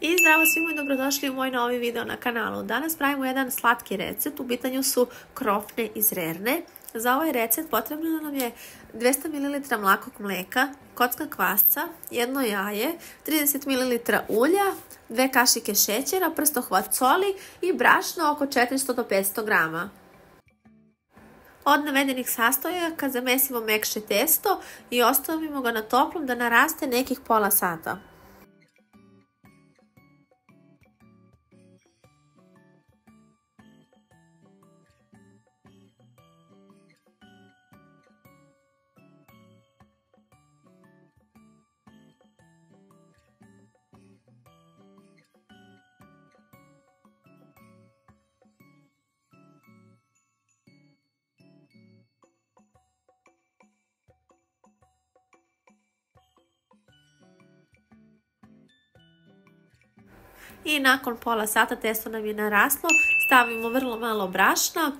I zdravo svima i dobrodošli u moj novi video na kanalu. Danas pravimo jedan slatki recept, u pitanju su krofne iz rerne. Za ovaj recept potrebno nam je 200 ml mlakog mlijeka, kocka kvasca, jedno jaje, 30 ml ulja, 2 kašike šećera, prstohvat soli i brašno oko 400 do 500 grama. Od navedenih sastojaka zamesimo mekše testo i ostavimo ga na toplom da naraste nekih pola sata. I nakon pola sata testo nam je naraslo, stavimo vrlo malo brašna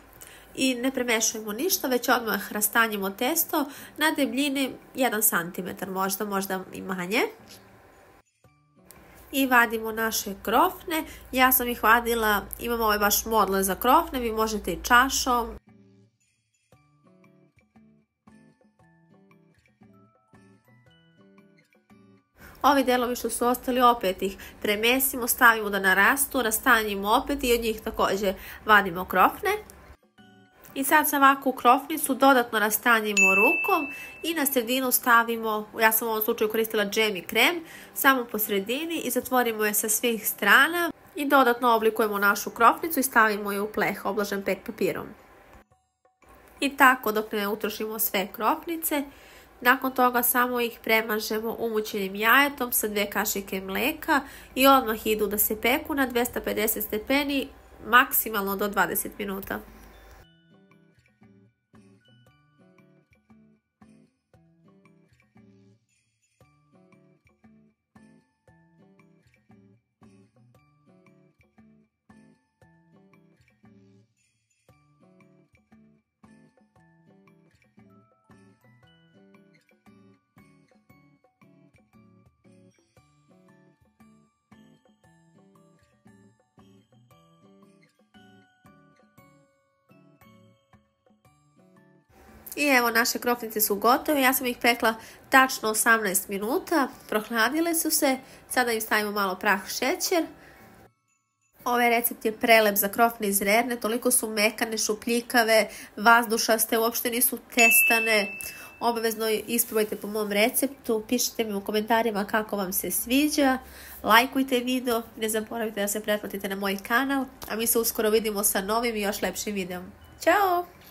i ne premešujemo ništa, već odmah rastanjimo testo na debljini 1 cm, možda i manje. I vadimo naše krofne, ja sam ih vadila, imam ovaj baš model za krofne, vi možete i čašom. Ovi delovi što su ostali opet ih premesimo, stavimo da narastu, rastanjimo opet i od njih također vadimo krofne. I sad sa ovakvu krofnicu dodatno rastanjimo rukom i na sredinu stavimo, ja sam u ovom slučaju koristila džem i krem, samo po sredini i zatvorimo je sa svih strana i dodatno oblikujemo našu krofnicu i stavimo je u pleh obložen pek papirom. I tako dok ne utrošimo sve krofnice. Nakon toga samo ih premažemo umućenim jajetom sa 2 kašike mlijeka i odmah idu da se peku na 250 stepeni maksimalno do 20 minuta. I evo, naše krofnice su gotove, ja sam ih pekla tačno 18 minuta, prohladile su se, sada im stavimo malo prah šećer. Ovaj recept je prelep za krofne iz rerne, toliko su mekane, šupljikave, vazdušaste, uopšte nisu testane. Obavezno isprobajte po mom receptu, pišite mi u komentarima kako vam se sviđa, lajkujte video, ne zaboravite da se pretplatite na moj kanal, a mi se uskoro vidimo sa novim i još lepšim videom. Ćao!